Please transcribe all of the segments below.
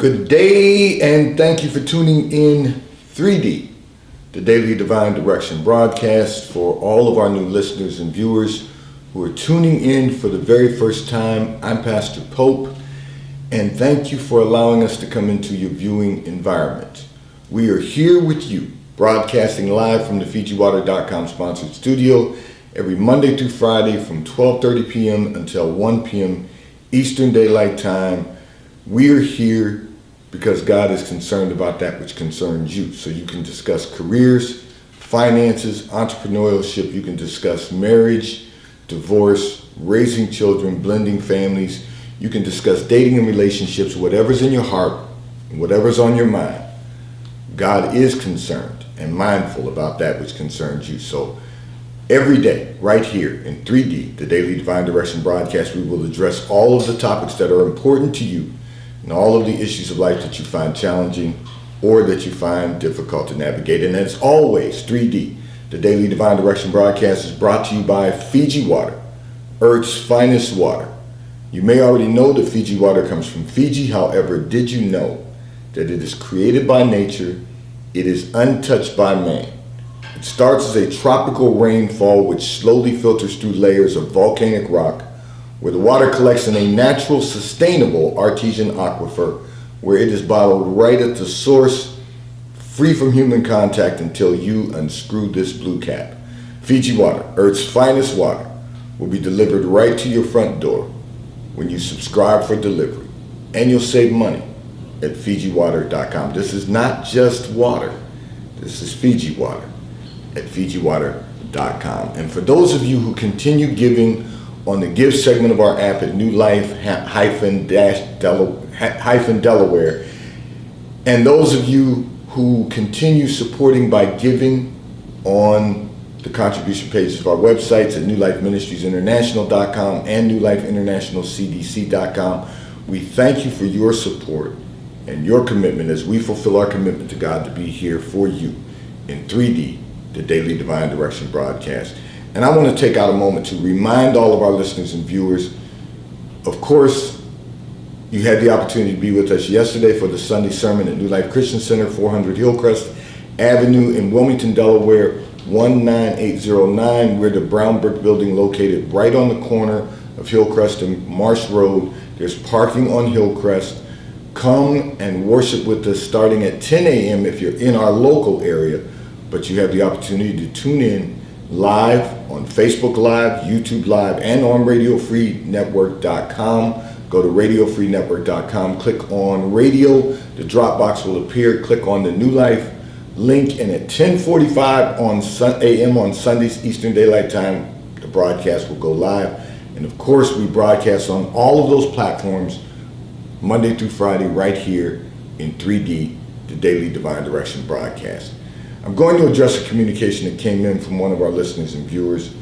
Good day, and thank you for tuning in 3D, the Daily Divine Direction broadcast. For all of our new listeners and viewers who are tuning in for the very first time, I'm Pastor Pope, and thank you for allowing us to come into your viewing environment. We are here with you, broadcasting live from the FijiWater.com sponsored studio every Monday through Friday from 12:30 p.m. until 1 p.m. Eastern Daylight Time. We are here because God is concerned about that which concerns you. So you can discuss careers, finances, entrepreneurship. You can discuss marriage, divorce, raising children, blending families. You can discuss dating and relationships, whatever's in your heart, whatever's on your mind. God is concerned and mindful about that which concerns you. So every day, right here in 3D, the Daily Divine Direction broadcast, we will address all of the topics that are important to you and all of the issues of life that you find challenging or that you find difficult to navigate. And as always, 3D, the Daily Divine Direction broadcast is brought to you by Fiji Water, Earth's finest water. You may already know that Fiji water comes from Fiji. However, did you know that it is created by nature? It is untouched by man. It starts as a tropical rainfall which slowly filters through layers of volcanic rock, where the water collects in a natural, sustainable artesian aquifer, where it is bottled right at the source, free from human contact until you unscrew this blue cap. Fiji Water, Earth's finest water, will be delivered right to your front door when you subscribe for delivery, and you'll save money at FijiWater.com. This is not just water. This is Fiji Water at FijiWater.com. And for those of you who continue giving on the give segment of our app at New Life-Delaware, and those of you who continue supporting by giving on the contribution pages of our websites at NewLifeMinistriesInternational.com and NewLifeInternationalCDC.com, we thank you for your support and your commitment as we fulfill our commitment to God to be here for you in 3D, the Daily Divine Direction broadcast. And I want to take out a moment to remind all of our listeners and viewers, of course, you had the opportunity to be with us yesterday for the Sunday sermon at New Life Christian Center, 400 Hillcrest Avenue in Wilmington, Delaware, 19809. We're the brown brick building located right on the corner of Hillcrest and Marsh Road. There's parking on Hillcrest. Come and worship with us starting at 10 a.m. if you're in our local area, but you have the opportunity to tune in live on Facebook Live, YouTube Live, and on RadioFreeNetwork.com. Go to RadioFreeNetwork.com, click on radio, the drop box will appear, click on the New Life link, and at 10:45 a.m. on Sundays Eastern Daylight Time, the broadcast will go live. And of course, we broadcast on all of those platforms Monday through Friday right here in 3D, the Daily Divine Direction broadcast. I'm going to address a communication that came in from one of our listeners and viewers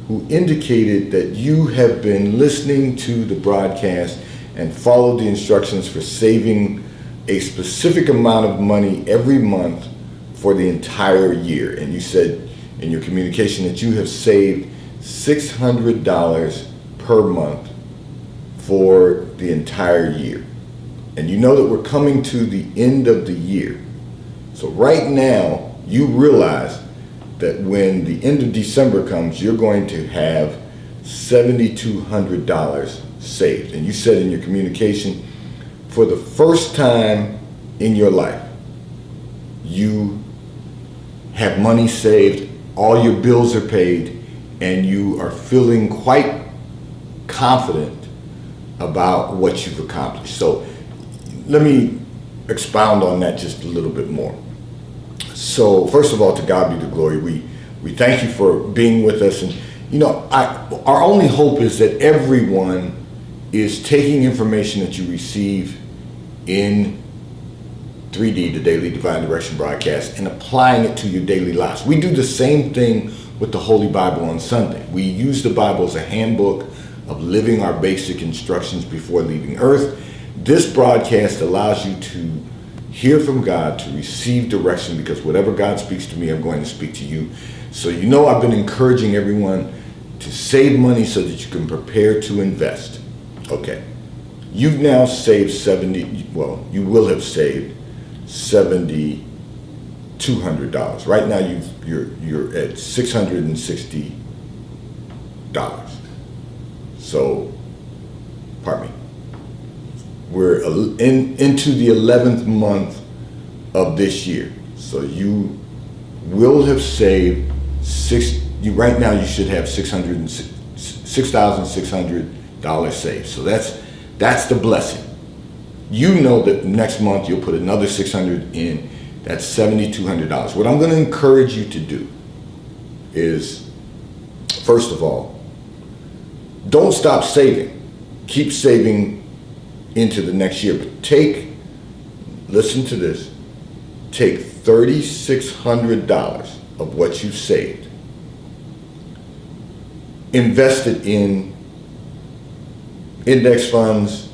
who indicated that you have been listening to the broadcast and followed the instructions for saving a specific amount of money every month for the entire year. And you said in your communication that you have saved $600 per month for the entire year. And you know that we're coming to the end of the year. So right now, you realize that when the end of December comes, you're going to have $7,200 saved. And you said in your communication, for the first time in your life, you have money saved, all your bills are paid, and you are feeling quite confident about what you've accomplished. So let me expound on that just a little bit more. So first of all, to God be the glory. We thank you for being with us. And our only hope is that everyone is taking information that you receive in 3D, the Daily Divine Direction broadcast, and applying it to your daily lives. We do the same thing with the Holy Bible on Sunday. We use the Bible as a handbook of living our basic instructions before leaving Earth. This broadcast allows you to hear from God, to receive direction, because whatever God speaks to me, I'm going to speak to you. So I've been encouraging everyone to save money so that you can prepare to invest. Okay, you've now saved 70, well, you will have saved $7,200. Right now you're at $660. So, pardon me. We're into the 11th month of this year. So you will have saved right now you should have $6,600 saved. So that's the blessing. You know that next month you'll put another $600 in. That's $7,200. What I'm going to encourage you to do is, first of all, don't stop saving. Keep saving into the next year. But listen to this, take $3,600 of what you've saved, invest it in index funds.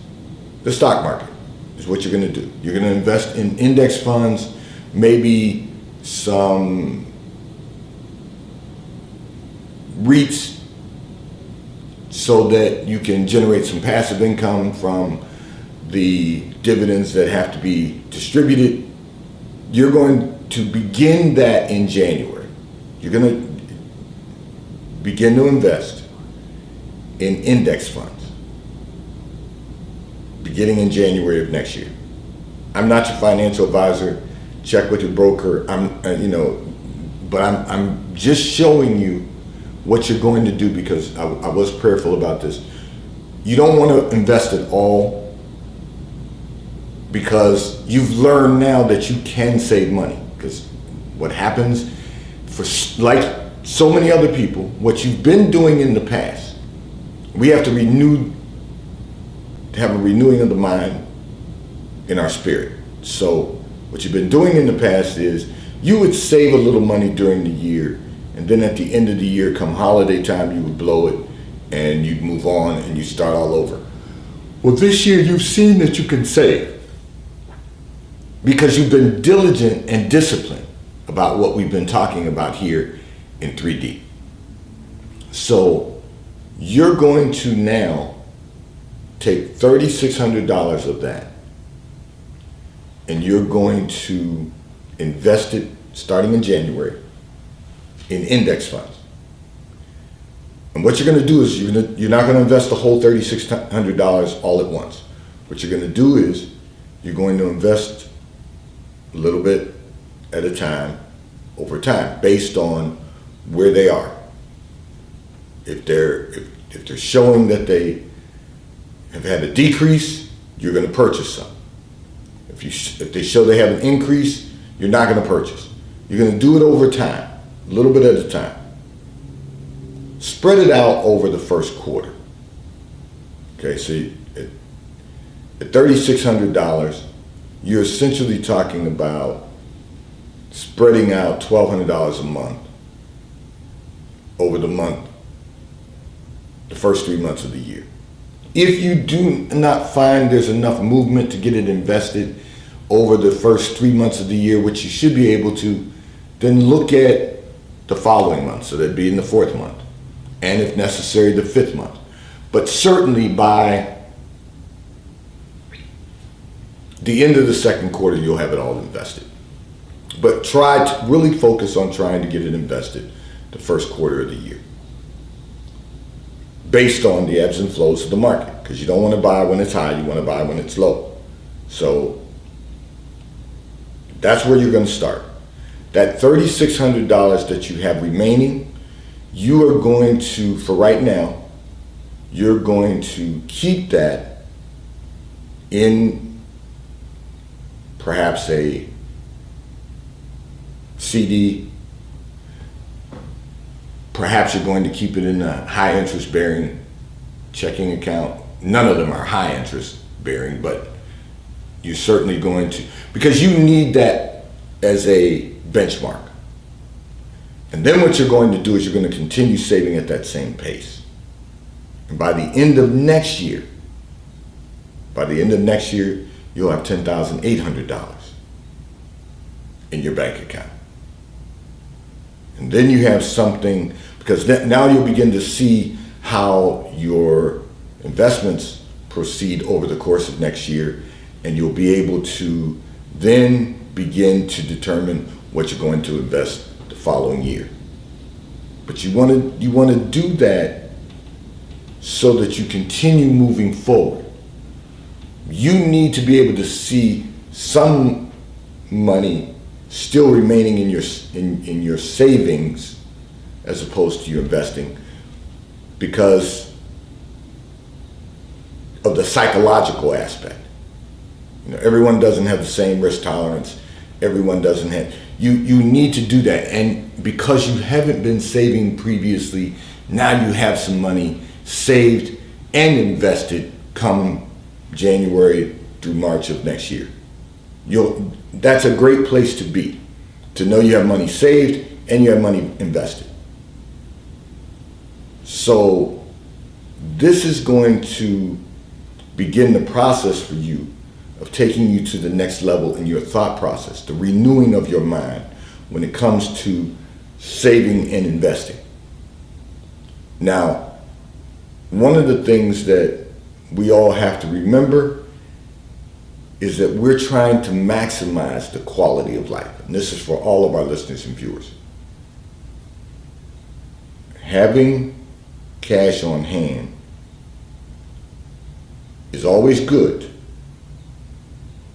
The stock market is what you're going to do. You're going to invest in index funds, maybe some REITs, so that you can generate some passive income from the dividends that have to be distributed. You're going to begin that in January. You're going to begin to invest in index funds beginning in January of next year. I'm not your financial advisor. Check with your broker. But I'm just showing you what you're going to do, because I was prayerful about this. You don't want to invest it all, because you've learned now that you can save money. Because what happens, for like so many other people, what you've been doing in the past, we have to have a renewing of the mind in our spirit. So what you've been doing in the past is you would save a little money during the year, and then at the end of the year, come holiday time, you would blow it and you'd move on and you start all over. Well, this year you've seen that you can save because you've been diligent and disciplined about what we've been talking about here in 3D. So you're going to now take $3,600 of that, and you're going to invest it starting in January in index funds. And what you're going to do is you're not going to invest the whole $3,600 all at once. What you're going to do is you're going to invest a little bit at a time, over time, based on where they are. If they're showing that they have had a decrease, you're going to purchase some. If they show they have an increase, you're not going to purchase. You're going to do it over time, a little bit at a time. Spread it out over the first quarter. Okay, so at $3,600, you're essentially talking about spreading out $1,200 a month over the first 3 months of the year. If you do not find there's enough movement to get it invested over the first 3 months of the year, which you should be able to, then look at the following month. So that'd be in the fourth month, and if necessary, the fifth month. But certainly by the end of the second quarter, you'll have it all invested. But try to really focus on trying to get it invested the first quarter of the year, based on the ebbs and flows of the market, because you don't want to buy when it's high, you want to buy when it's low. So that's where you're going to start. That $3,600 that you have remaining, you are going to, for right now, you're going to keep that in perhaps a CD. Perhaps you're going to keep it in a high interest bearing checking account. None of them are high interest bearing, but you're certainly going to, because you need that as a benchmark. And then what you're going to do is you're going to continue saving at that same pace. And by the end of next year, you'll have $10,800 in your bank account. And then you have something, because now you'll begin to see how your investments proceed over the course of next year, and you'll be able to then begin to determine what you're going to invest the following year. But you want to do that so that you continue moving forward. You need to be able to see some money still remaining in your savings as opposed to your investing, because of the psychological aspect. Everyone doesn't have the same risk tolerance. Everyone doesn't have. You need to do that, and because you haven't been saving previously, now you have some money saved and invested come January through March of next year. That's a great place to be, to know you have money saved and you have money invested. So this is going to begin the process for you of taking you to the next level in your thought process, the renewing of your mind when it comes to saving and investing. Now, one of the things that we all have to remember is that we're trying to maximize the quality of life. And this is for all of our listeners and viewers. Having cash on hand is always good,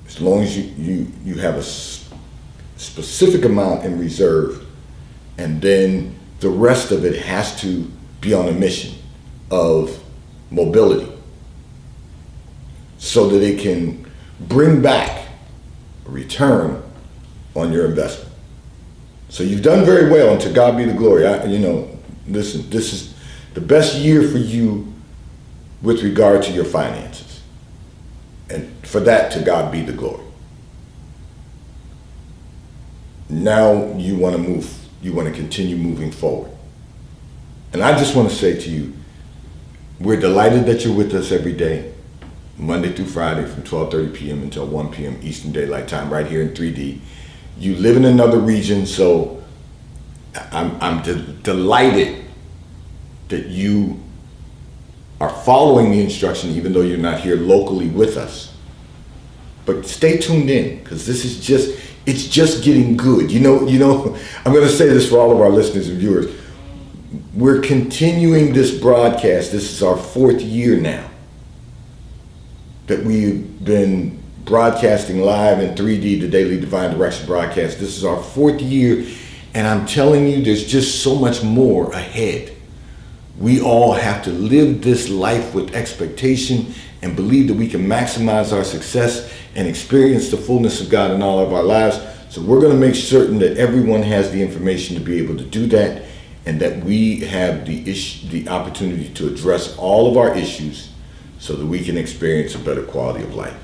as long as you have a specific amount in reserve, and then the rest of it has to be on a mission of mobility so that it can bring back a return on your investment. So you've done very well, and to God be the glory. Listen, this is the best year for you with regard to your finances. And for that, to God be the glory. Now you want to continue moving forward. And I just want to say to you, we're delighted that you're with us every day, Monday through Friday from 12:30 p.m. until 1 p.m. Eastern Daylight Time, right here in 3D. You live in another region, so I'm delighted that you are following the instruction, even though you're not here locally with us. But stay tuned in, because it's just getting good. I'm going to say this for all of our listeners and viewers. We're continuing this broadcast. This is our 4th year now that we've been broadcasting live in 3D, the Daily Divine Direction broadcast. This is our 4th year, and I'm telling you, there's just so much more ahead. We all have to live this life with expectation and believe that we can maximize our success and experience the fullness of God in all of our lives. So we're going to make certain that everyone has the information to be able to do that, and that we have the opportunity to address all of our issues so that we can experience a better quality of life.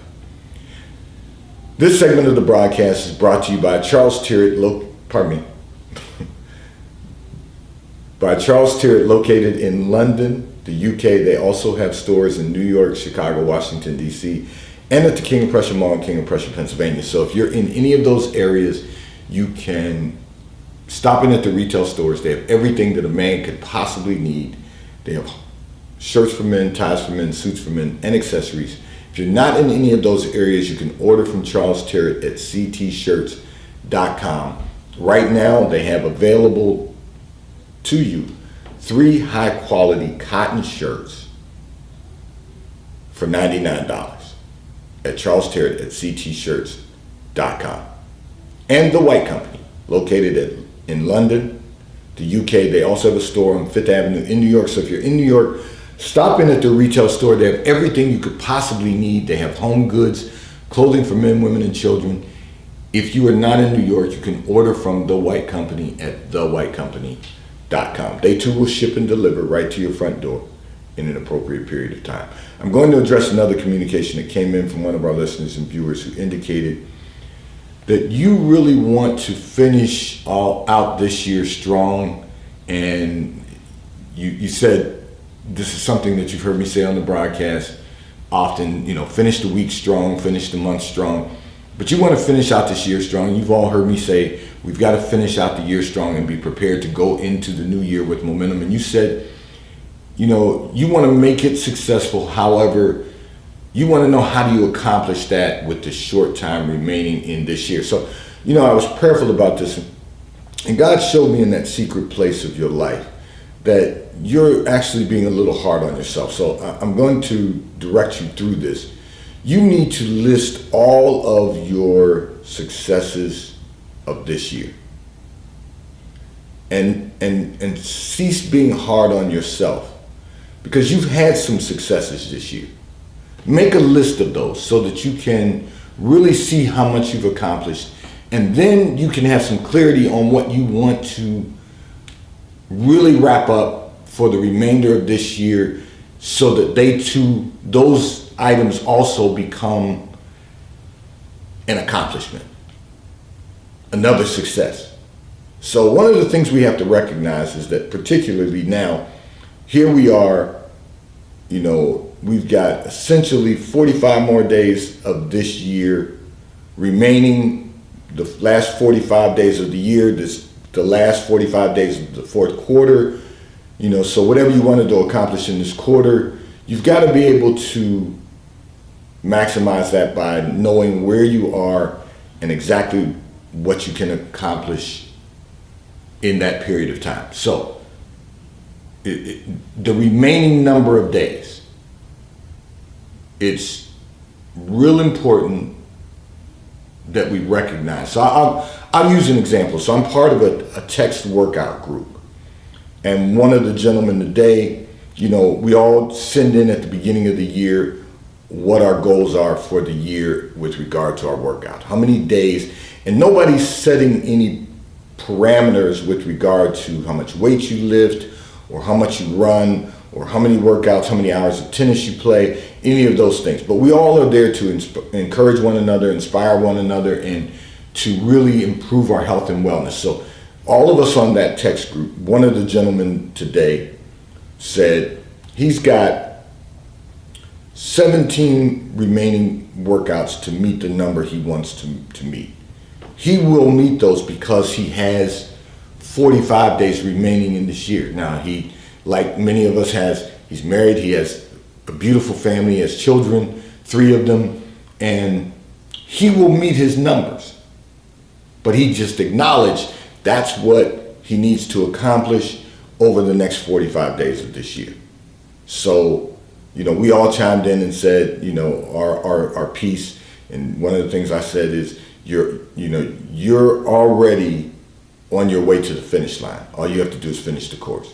This segment of the broadcast is brought to you by Charles Tyrwhitt, by Charles Tyrwhitt, located in London, the UK. They also have stores in New York, Chicago, Washington, D.C., and at the King of Prussia Mall in King of Prussia, Pennsylvania. So if you're in any of those areas, you can stop in at the retail stores. They have everything that a man could possibly need. They have shirts for men, ties for men, suits for men, and accessories. If you're not in any of those areas, you can order from Charles Tyrwhitt at ctshirts.com. Right now, they have available to you 3 high-quality cotton shirts for $99 at Charles Tyrwhitt at ctshirts.com. And The White Company, located in London, the UK. They also have a store on 5th Avenue in New York. So if you're in New York, stop in at the retail store. They have everything you could possibly need. They have home goods, clothing for men, women, and children. If you are not in New York, you can order from The White Company at thewhitecompany.com. They too will ship and deliver right to your front door in an appropriate period of time. I'm going to address another communication that came in from one of our listeners and viewers who indicated that you really want to finish all out this year strong, and you said this is something that you've heard me say on the broadcast often, finish the week strong, finish the month strong, but you want to finish out this year strong. You've all heard me say we've got to finish out the year strong and be prepared to go into the new year with momentum. And you said, you want to make it successful. However, You want to know, how do you accomplish that with the short time remaining in this year? So, I was prayerful about this, and God showed me in that secret place of your life that you're actually being a little hard on yourself. So I'm going to direct you through this. You need to list all of your successes of this year, and cease being hard on yourself, because you've had some successes this year. Make a list of those so that you can really see how much you've accomplished, and then you can have some clarity on what you want to really wrap up for the remainder of this year, so that those items also become an accomplishment, another success. So one of the things we have to recognize is that, particularly now, here we are, we've got essentially 45 more days of this year remaining, the last 45 days of the year, the last 45 days of the fourth quarter. So whatever you wanted to accomplish in this quarter, you've got to be able to maximize that by knowing where you are and exactly what you can accomplish in that period of time. So the remaining number of days, it's real important that we recognize. So I'll use an example. So I'm part of a text workout group. And one of the gentlemen today, we all send in at the beginning of the year what our goals are for the year with regard to our workout. How many days, and nobody's setting any parameters with regard to how much weight you lift, or how much you run, or how many workouts, how many hours of tennis you play, any of those things. But we all are there to encourage one another, inspire one another, and to really improve our health and wellness. So all of us on that text group, one of the gentlemen today said he's got 17 remaining workouts to meet the number he wants to meet. He will meet those because he has 45 days remaining in this year. Now, he, like many of us, he's married, he has a beautiful family, he has children, 3 of them, and he will meet his numbers. But he just acknowledged that's what he needs to accomplish over the next 45 days of this year. So, we all chimed in and said, our piece. And one of the things I said is, you're already on your way to the finish line. All you have to do is finish the course.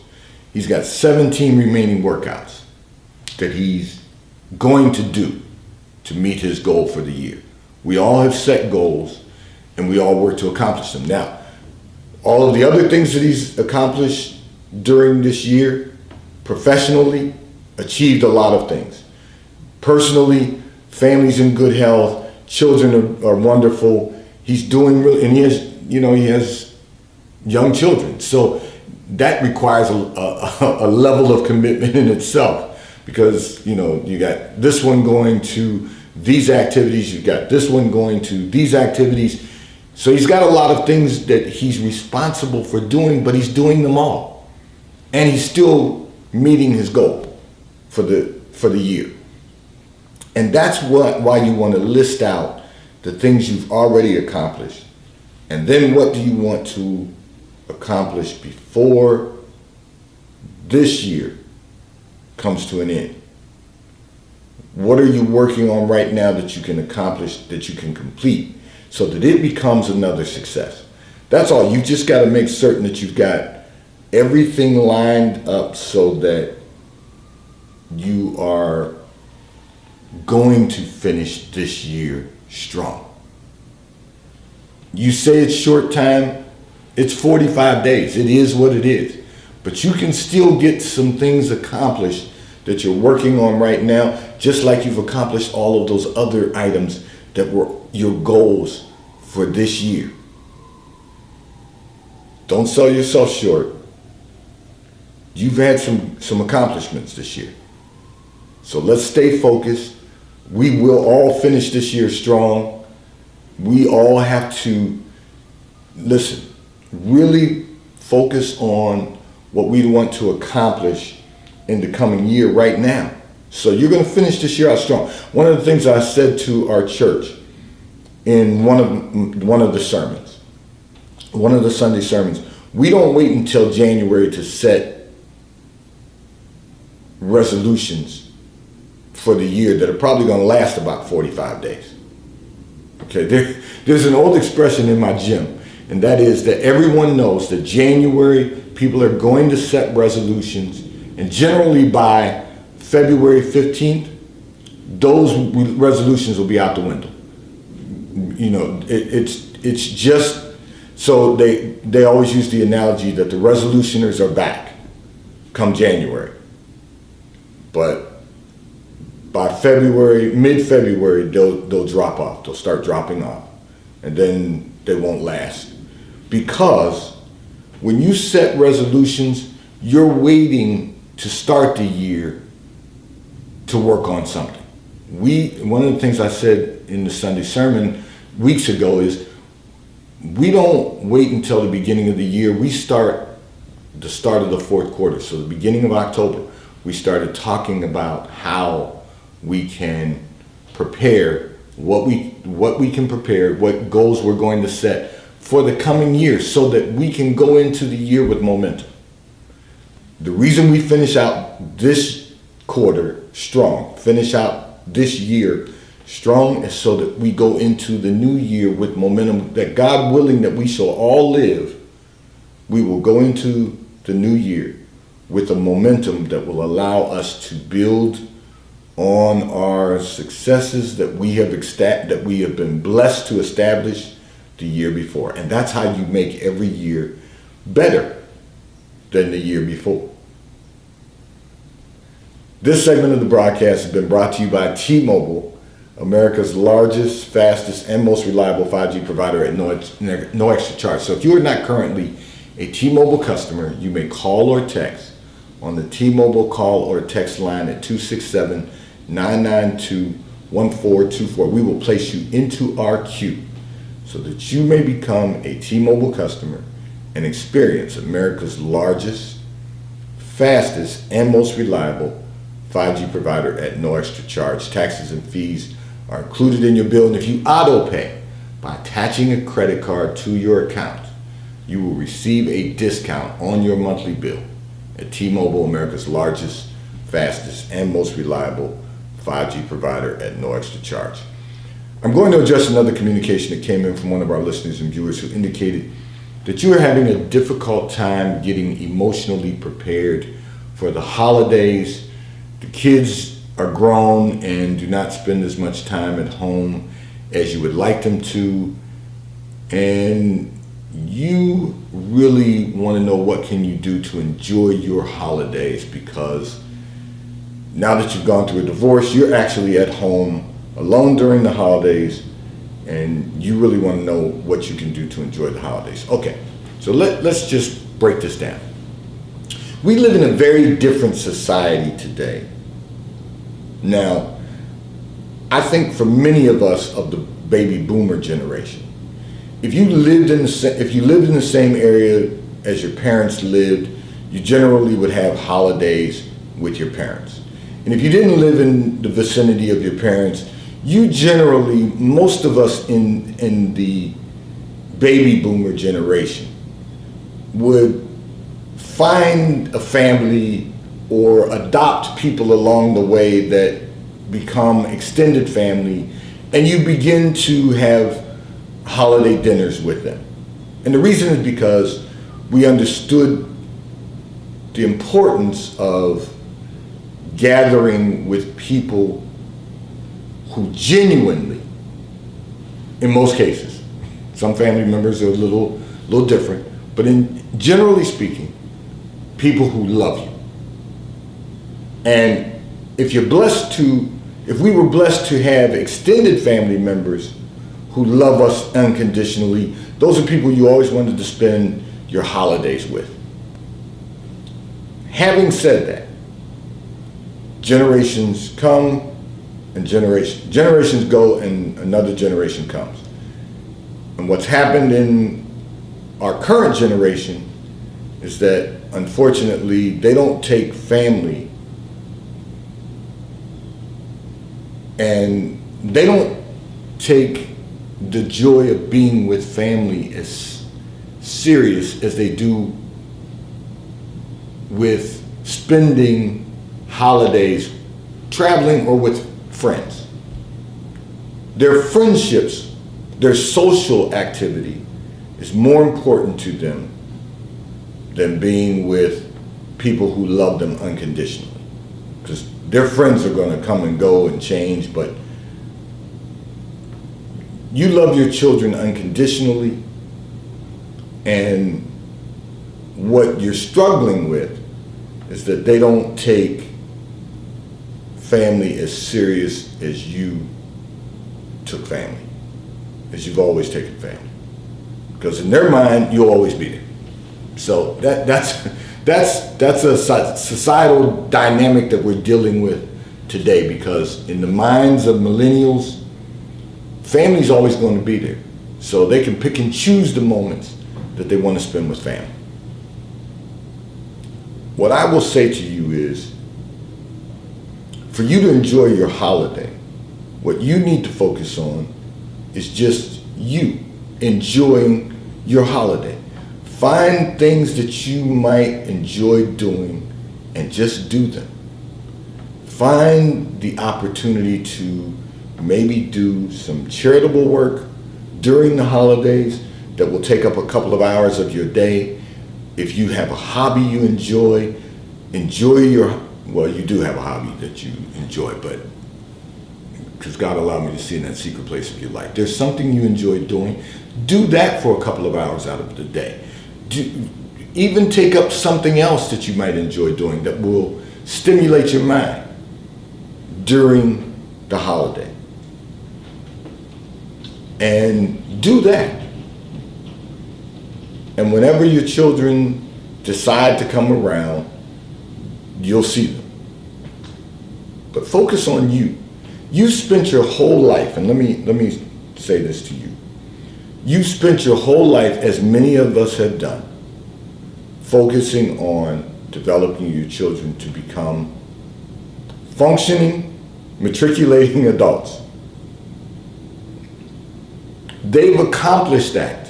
He's got 17 remaining workouts that he's going to do to meet his goal for the year. We all have set goals, and we all work to accomplish them. Now, all of the other things that he's accomplished during this year, professionally, achieved a lot of things. Personally, family's in good health, children are wonderful. He's doing really, and he has young children. So that requires a level of commitment in itself, because you got this one going to these activities, you've got this one going to these activities. So he's got a lot of things that he's responsible for doing, but he's doing them all, and he's still meeting his goal for the year. And that's why you want to list out the things you've already accomplished, and then what do you want to accomplish before this year comes to an end. What are you working on right now that you can accomplish, that you can complete, so that it becomes another success? That's all. You just got to make certain that you've got everything lined up so that you are going to finish this year strong. You say it's short time, it's 45 days. It is what it is. But you can still get some things accomplished that you're working on right now, just like you've accomplished all of those other items that were your goals for this year. Don't sell yourself short. You've had some accomplishments this year. So let's stay focused. We will all finish this year strong. We all have to, listen, really focus on what we want to accomplish in the coming year right now. So you're going to finish this year out strong. One of the things I said to our church in one of the sermons, one of the Sunday sermons, we don't wait until January to set resolutions for the year that are probably going to last about 45 days. Okay, there's an old expression in my gym, and that is that everyone knows that January people are going to set resolutions, and generally by February 15th, those resolutions will be out the window. You know, it's just, so they always use the analogy that the resolutioners are back come January. But by February, mid-February, they'll drop off. They'll start dropping off. And then they won't last. Because when you set resolutions, you're waiting to start the year to work on something. One of the things I said in the Sunday sermon weeks ago is we don't wait until the beginning of the year. We start the start of the fourth quarter. So the beginning of October, we started talking about how we can prepare, what we can prepare, what goals we're going to set for the coming year so that we can go into the year with momentum. The reason we finish out this quarter strong, finish out this year strong, is so that we go into the new year with momentum, that God willing that we shall all live, we will go into the new year with a momentum that will allow us to build on our successes that we have been blessed to establish the year before. And that's how you make every year better than the year before. This segment of the broadcast has been brought to you by T-Mobile, America's largest, fastest, and most reliable 5G provider at no extra charge. So if you are not currently a T-Mobile customer, you may call or text on the T-Mobile call or text line at 267-992-1424. We will place you into our queue so that you may become a T-Mobile customer and experience America's largest, fastest, and most reliable 5G provider at no extra charge. Taxes and fees are included in your bill, and if you auto pay by attaching a credit card to your account, you will receive a discount on your monthly bill at T-Mobile, America's largest, fastest, and most reliable 5G provider at no extra charge. I'm going to address another communication that came in from one of our listeners and viewers who indicated that you are having a difficult time getting emotionally prepared for the holidays. The kids are grown and do not spend as much time at home as you would like them to, and you really want to know what can you do to enjoy your holidays, because now that you've gone through a divorce, you're actually at home alone during the holidays, and you really want to know what you can do to enjoy the holidays. Okay, so let's just break this down. We live in a very different society today. Now, I think for many of us of the baby boomer generation, if you lived in the same area as your parents lived, you generally would have holidays with your parents. And if you didn't live in the vicinity of your parents, you generally, most of us in the baby boomer generation, would find a family or adopt people along the way that become extended family, and you begin to have holiday dinners with them. And the reason is because we understood the importance of gathering with people who genuinely, in most cases, some family members are a little different, but generally speaking, people who love you. And if we were blessed to have extended family members who love us unconditionally, those are people you always wanted to spend your holidays with. Having said that, generations come and generations go, and another generation comes. And what's happened in our current generation is that, unfortunately, they don't take family And they don't take the joy of being with family as serious as they do with spending holidays traveling or with friends. Their friendships, their social activity is more important to them than being with people who love them unconditionally. Because their friends are going to come and go and change, but you love your children unconditionally, and what you're struggling with is that they don't take family as serious as you took family, as you've always taken family. Because in their mind, you'll always be there. So that's a societal dynamic that we're dealing with today, because in the minds of millennials, family's always going to be there. So they can pick and choose the moments that they want to spend with family. What I will say to you is, for you to enjoy your holiday, what you need to focus on is just you enjoying your holiday. Find things that you might enjoy doing and just do them. Find the opportunity to maybe do some charitable work during the holidays that will take up a couple of hours of your day. If you have a hobby you enjoy well, you do have a hobby that you enjoy, but because God allowed me to see in that secret place of your life, there's something you enjoy doing, do that for a couple of hours out of the day. Even take up something else that you might enjoy doing that will stimulate your mind during the holiday. And do that. And whenever your children decide to come around, you'll see them. But focus on you. You spent your whole life, and let me say this to you. You spent your whole life, as many of us have done, focusing on developing your children to become functioning, matriculating adults. They've accomplished that.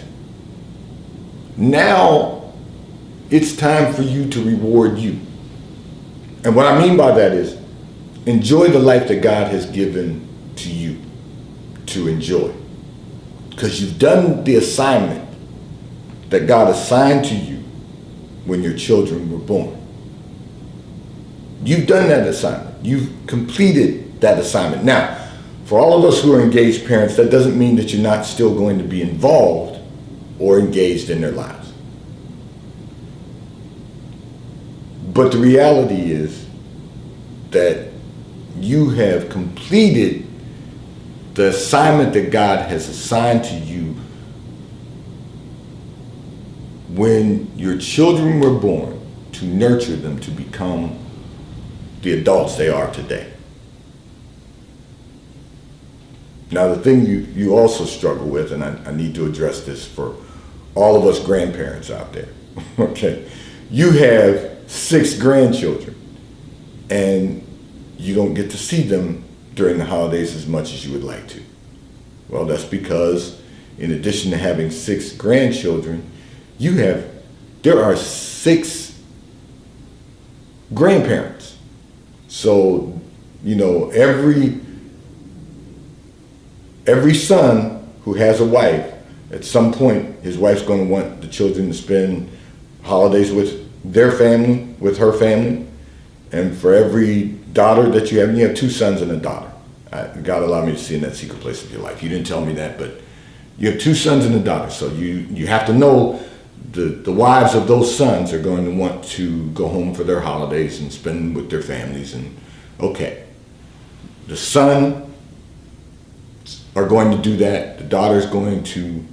Now it's time for you to reward you. And what I mean by that is, enjoy the life that God has given to you to enjoy. Because you've done the assignment that God assigned to you when your children were born. You've done that assignment. You've completed that assignment. Now, for all of us who are engaged parents, that doesn't mean that you're not still going to be involved or engaged in their lives. But the reality is that you have completed the assignment that God has assigned to you when your children were born, to nurture them to become the adults they are today. Now, the thing you also struggle with, and I need to address this for all of us grandparents out there, okay? You have 6 grandchildren, and you don't get to see them during the holidays as much as you would like to. Well, that's because in addition to having 6 grandchildren, there are 6 grandparents. So, every son who has a wife, at some point, his wife's going to want the children to spend holidays with their family, with her family. And for every daughter that you have 2 sons and a daughter. God allowed me to see in that secret place of your life. You didn't tell me that, but you have 2 sons and a daughter. So you have to know the wives of those sons are going to want to go home for their holidays and spend with their families. And okay, the son are going to do that. The daughter's going to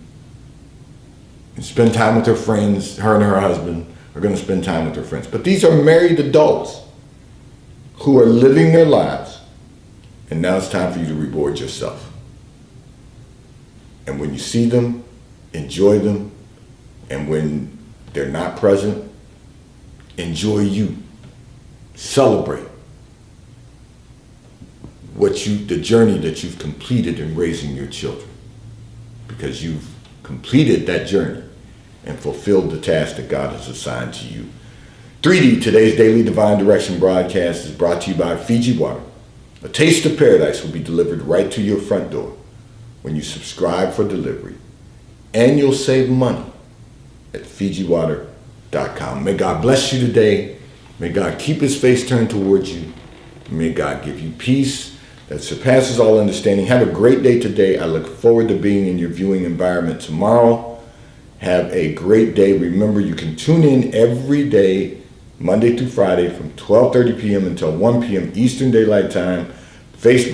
spend time with her friends. Her and her husband are going to spend time with their friends. But these are married adults who are living their lives, and now it's time for you to reward yourself. And when you see them, enjoy them, and when they're not present, enjoy you. Celebrate. the journey that you've completed in raising your children, because you've completed that journey and fulfilled the task that God has assigned to you. 3D, today's Daily Divine Direction broadcast is brought to you by Fiji Water. A taste of paradise will be delivered right to your front door when you subscribe for delivery, and you'll save money at FijiWater.com. May God bless you today. May God keep his face turned towards you. May God give you peace that surpasses all understanding. Have a great day today. I look forward to being in your viewing environment tomorrow. Have a great day. Remember, you can tune in every day, Monday through Friday, from 12:30 p.m. until 1 p.m. Eastern Daylight Time. Facebook,